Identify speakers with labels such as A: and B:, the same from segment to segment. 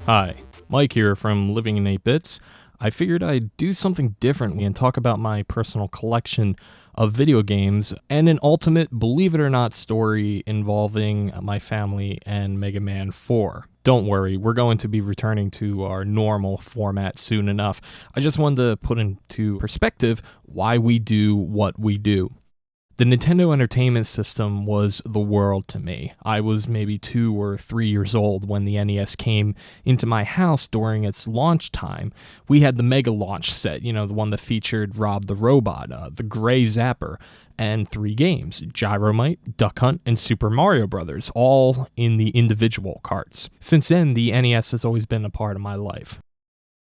A: Hi, Mike here from Living in 8 Bits. I figured I'd do something differently and talk about my personal collection of video games and an ultimate, believe it or not, story involving my family and Mega Man 4. Don't worry, we're going to be returning to our normal format soon enough. I just wanted to put into perspective why we do what we do. The Nintendo Entertainment System was the world to me. I was maybe 2 or 3 years old when the NES came into my house during its launch time. We had the Mega Launch set, the one that featured Rob the Robot, the Gray Zapper, and 3 games, Gyromite, Duck Hunt, and Super Mario Bros., all in the individual carts. Since then, the NES has always been a part of my life.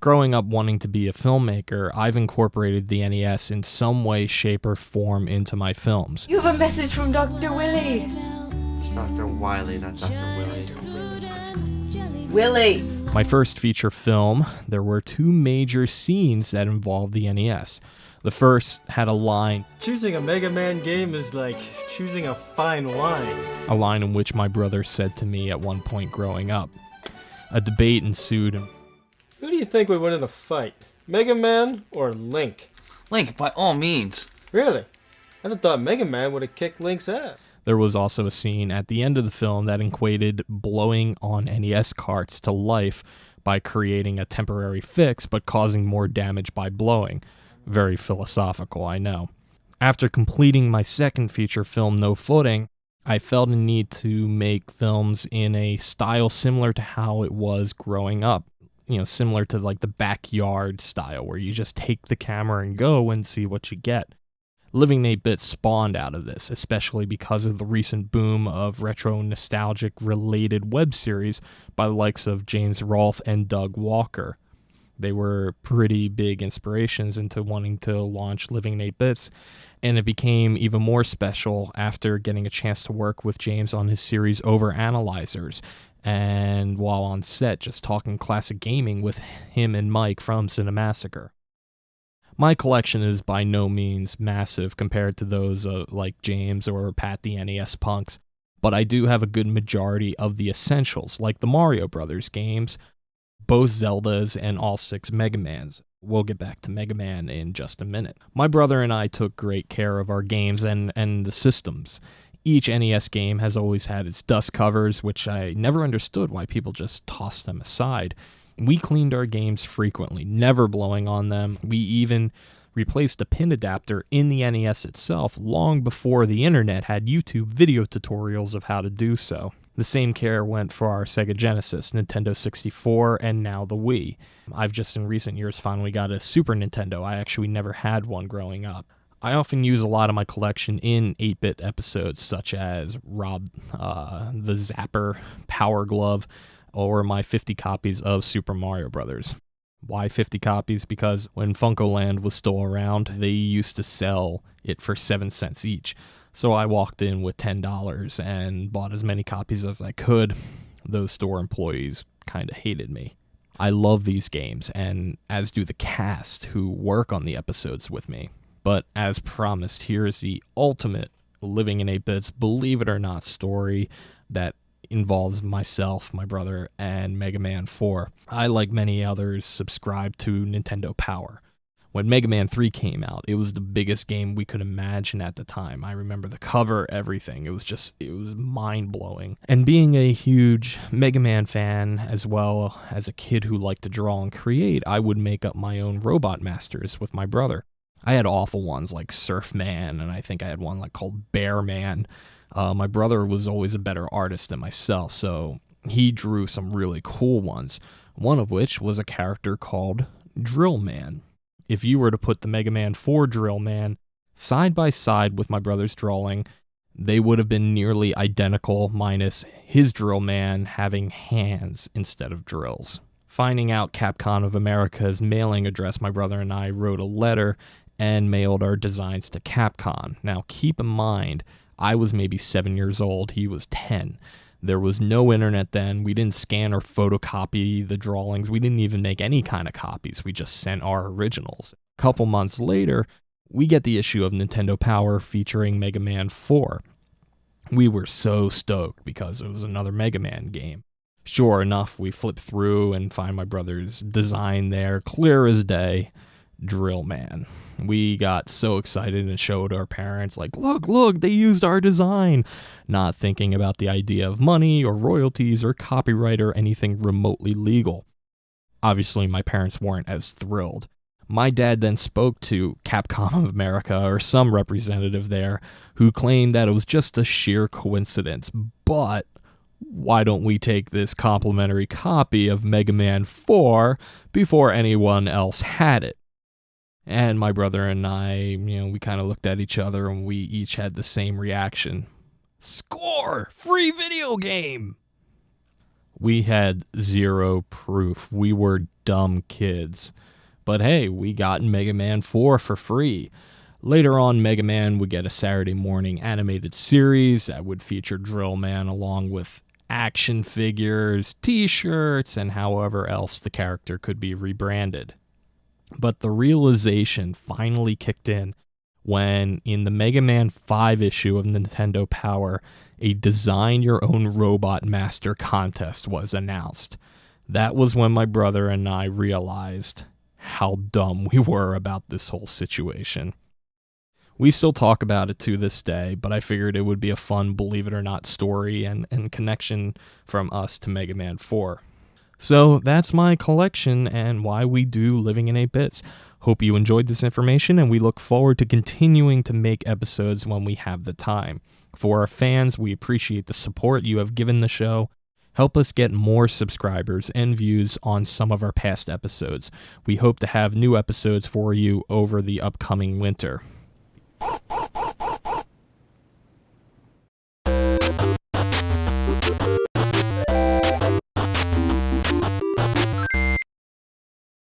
A: Growing up wanting to be a filmmaker, I've incorporated the NES in some way, shape, or form into my films.
B: You have a message from Dr. Willie.
C: It's Dr. Wiley, not Dr. Willie.
B: Willie.
A: My first feature film, there were 2 major scenes that involved the NES. The first had a line.
D: Choosing a Mega Man game is like choosing a fine wine.
A: A line in which my brother said to me at one point growing up. A debate ensued.
D: Who do you think would win in a fight? Mega Man or Link?
C: Link, by all means.
D: Really? I'd have thought Mega Man would have kicked Link's ass.
A: There was also a scene at the end of the film that equated blowing on NES carts to life by creating a temporary fix but causing more damage by blowing. Very philosophical, I know. After completing my second feature film, No Footing, I felt a need to make films in a style similar to how it was growing up. Similar to like the backyard style where you just take the camera and go and see what you get. Living 8-Bit spawned out of this, especially because of the recent boom of retro nostalgic related web series by the likes of James Rolfe and Doug Walker. They were pretty big inspirations into wanting to launch Living 8 Bits, and it became even more special after getting a chance to work with James on his series Overanalyzers, and while on set just talking classic gaming with him and Mike from Cinemassacre. My collection is by no means massive compared to those like James or Pat the NES punks, but I do have a good majority of the essentials, like the Mario Brothers games, both Zeldas, and all 6 Mega Mans. We'll get back to Mega Man in just a minute. My brother and I took great care of our games and the systems. Each NES game has always had its dust covers, which I never understood why people just tossed them aside. We cleaned our games frequently, never blowing on them. We even replaced a pin adapter in the NES itself long before the internet had YouTube video tutorials of how to do so. The same care went for our Sega Genesis, Nintendo 64, and now the Wii. I've just in recent years finally got a Super Nintendo. I actually never had one growing up. I often use a lot of my collection in 8-bit episodes, such as Rob the Zapper, Power Glove, or my 50 copies of Super Mario Bros. Why 50 copies? Because when Funkoland was still around, they used to sell it for 7 cents each. So I walked in with $10 and bought as many copies as I could. Those store employees kind of hated me. I love these games, and as do the cast who work on the episodes with me. But as promised, here is the ultimate Living in 8 Bits, believe it or not, story that involves myself, my brother, and Mega Man 4. I, like many others, subscribe to Nintendo Power. When Mega Man 3 came out, it was the biggest game we could imagine at the time. I remember the cover, everything. It was mind-blowing. And being a huge Mega Man fan, as well as a kid who liked to draw and create, I would make up my own robot masters with my brother. I had awful ones like Surf Man, and I think I had one called Bear Man. My brother was always a better artist than myself, so he drew some really cool ones, one of which was a character called Drill Man. If you were to put the Mega Man 4 Drill Man side by side with my brother's drawing, they would have been nearly identical, minus his Drill Man having hands instead of drills. Finding out Capcom of America's mailing address, my brother and I wrote a letter and mailed our designs to Capcom. Now, keep in mind, I was maybe 7 years old, he was 10. There was no internet then. We didn't scan or photocopy the drawings. We didn't even make any kind of copies. We just sent our originals. A couple months later, we get the issue of Nintendo Power featuring Mega Man 4. We were so stoked because it was another Mega Man game. Sure enough, we flip through and find my brother's design there, clear as day. Drill Man. We got so excited and showed our parents, like, look, they used our design, not thinking about the idea of money or royalties or copyright or anything remotely legal. Obviously, my parents weren't as thrilled. My dad then spoke to Capcom of America or some representative there who claimed that it was just a sheer coincidence, but why don't we take this complimentary copy of Mega Man 4 before anyone else had it? And my brother and I, we kind of looked at each other and we each had the same reaction. Score! Free video game! We had zero proof. We were dumb kids. But hey, we got Mega Man 4 for free. Later on, Mega Man would get a Saturday morning animated series that would feature Drill Man along with action figures, t-shirts, and however else the character could be rebranded. But the realization finally kicked in when, in the Mega Man 5 issue of Nintendo Power, a Design Your Own Robot Master contest was announced. That was when my brother and I realized how dumb we were about this whole situation. We still talk about it to this day, but I figured it would be a fun believe it or not story and connection from us to Mega Man 4. So that's my collection and why we do Living in 8 Bits. Hope you enjoyed this information, and we look forward to continuing to make episodes when we have the time. For our fans, we appreciate the support you have given the show. Help us get more subscribers and views on some of our past episodes. We hope to have new episodes for you over the upcoming winter.